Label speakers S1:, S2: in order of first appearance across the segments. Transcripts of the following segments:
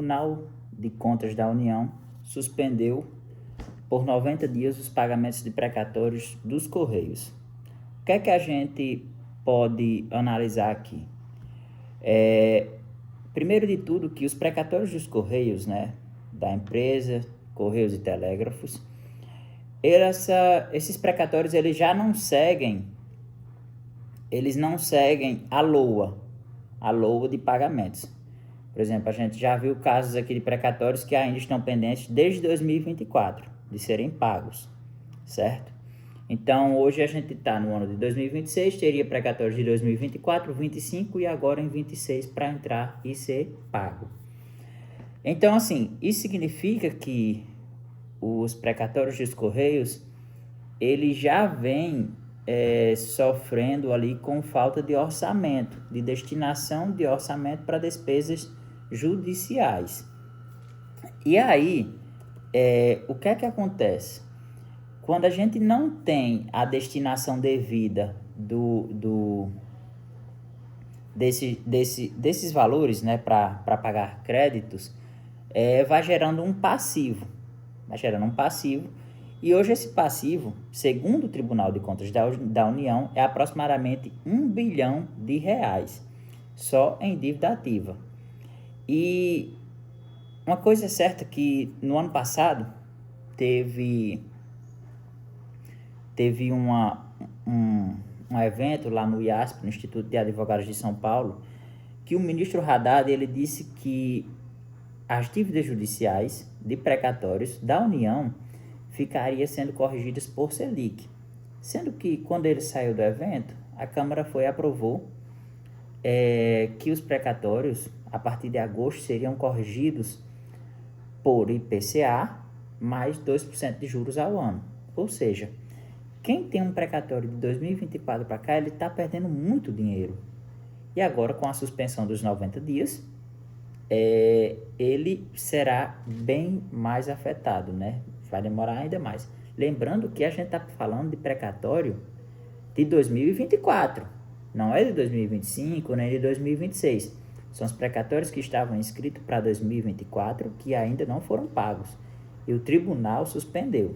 S1: Tribunal de Contas da União suspendeu por 90 dias os pagamentos de precatórios dos Correios. O que é que a gente pode analisar aqui? Primeiro de tudo, que os precatórios dos Correios, né, da empresa, Correios e Telégrafos, esses precatórios eles já não seguem, a LOA de pagamentos. Por exemplo, a gente já viu casos aqui de precatórios que ainda estão pendentes desde 2024 de serem pagos, certo? Então, hoje a gente está no ano de 2026, teria precatórios de 2024, 25 e agora em 26 para entrar e ser pago. Então, assim, isso significa que os precatórios dos Correios, eles já vêm sofrendo ali com falta de orçamento, de destinação de orçamento para despesas judiciais. E aí, o que é que acontece? Quando a gente não tem a destinação devida desses valores, né, para pagar créditos, vai gerando um passivo. E hoje esse passivo, segundo o Tribunal de Contas da União, é aproximadamente R$1 bilhão só em dívida ativa. E uma coisa é certa que no ano passado teve um evento lá no IASP, no Instituto de Advogados de São Paulo, que o ministro Haddad ele disse que as dívidas judiciais de precatórios da União ficariam sendo corrigidas por Selic. Sendo que, quando ele saiu do evento, a Câmara foi e aprovou que os precatórios, a partir de agosto, seriam corrigidos por IPCA mais 2% de juros ao ano. Ou seja, quem tem um precatório de 2024 para cá, ele está perdendo muito dinheiro. E agora, com a suspensão dos 90 dias, ele será bem mais afetado, né? Vai demorar ainda mais. Lembrando que a gente está falando de precatório de 2024, não é de 2025 nem de 2026. São os precatórios que estavam inscritos para 2024 que ainda não foram pagos. E o tribunal suspendeu.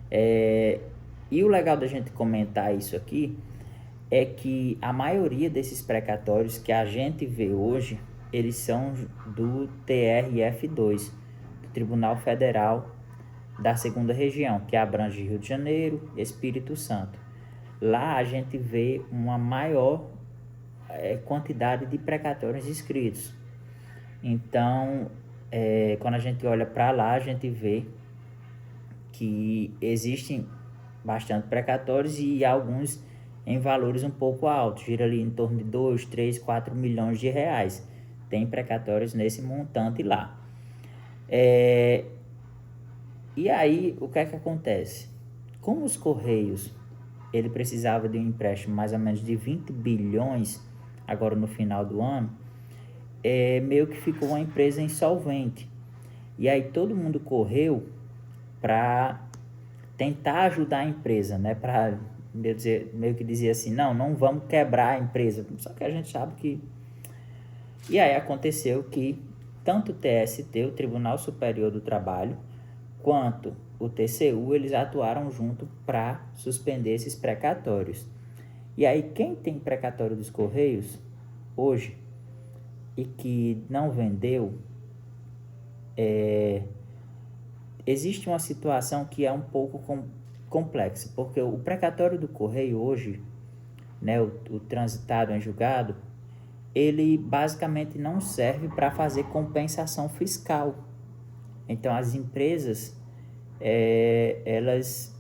S1: E o legal da gente comentar isso aqui é que a maioria desses precatórios que a gente vê hoje, eles são do TRF2, do Tribunal Federal da Segunda Região, que abrange Rio de Janeiro e Espírito Santo. Lá a gente vê uma maior quantidade de precatórios inscritos. Então, quando a gente olha para lá, a gente vê que existem bastante precatórios e alguns em valores um pouco altos, gira ali em torno de 2, 3, 4 milhões de reais. Tem precatórios nesse montante lá. E aí, o que é que acontece? Como os Correios, ele precisava de um empréstimo mais ou menos de 20 bilhões, agora no final do ano, meio que ficou uma empresa insolvente. E aí todo mundo correu para tentar ajudar a empresa, né? Para meio que dizer assim, não vamos quebrar a empresa. Só que a gente sabe que... E aí aconteceu que tanto o TST, o Tribunal Superior do Trabalho, quanto o TCU, eles atuaram junto para suspender esses precatórios. E aí quem tem precatório dos Correios hoje e que não vendeu, existe uma situação que é um pouco complexa, porque o precatório do Correio hoje, né, o transitado em julgado, ele basicamente não serve para fazer compensação fiscal. Então as empresas, elas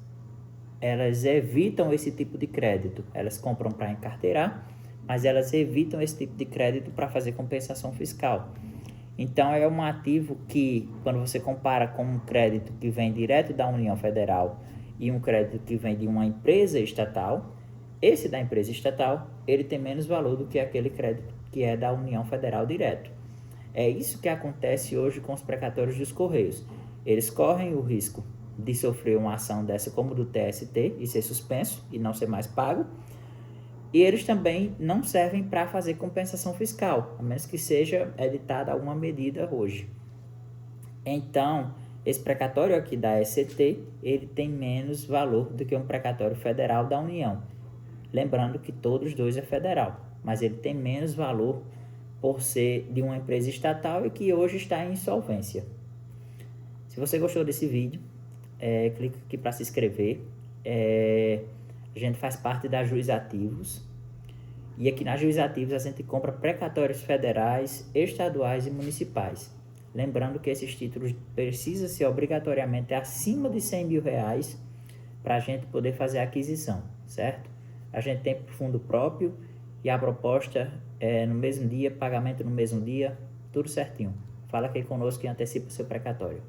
S1: evitam esse tipo de crédito. Elas compram para encarteirar, mas elas evitam esse tipo de crédito para fazer compensação fiscal. Então é um ativo que, quando você compara com um crédito que vem direto da União Federal e um crédito que vem de uma empresa estatal, esse da empresa estatal, ele tem menos valor do que aquele crédito que é da União Federal direto. É isso que acontece hoje com os precatórios dos Correios. Eles correm o risco de sofrer uma ação dessa como do TST e ser suspenso e não ser mais pago, E eles também não servem para fazer compensação fiscal, a menos que seja editada alguma medida hoje. Então, esse precatório aqui da ECT, ele tem menos valor do que um precatório federal da União. Lembrando que todos dois é federal, mas ele tem menos valor por ser de uma empresa estatal e que hoje está em insolvência. Se você gostou desse vídeo, clica aqui para se inscrever. A gente faz parte da Juizativos. E aqui na Juizativos a gente compra precatórios federais, estaduais e municipais. Lembrando que esses títulos precisam ser obrigatoriamente acima de 100 mil reais para a gente poder fazer a aquisição, certo? A gente tem fundo próprio e a proposta é no mesmo dia, pagamento no mesmo dia, tudo certinho. Fala aqui conosco e antecipa o seu precatório.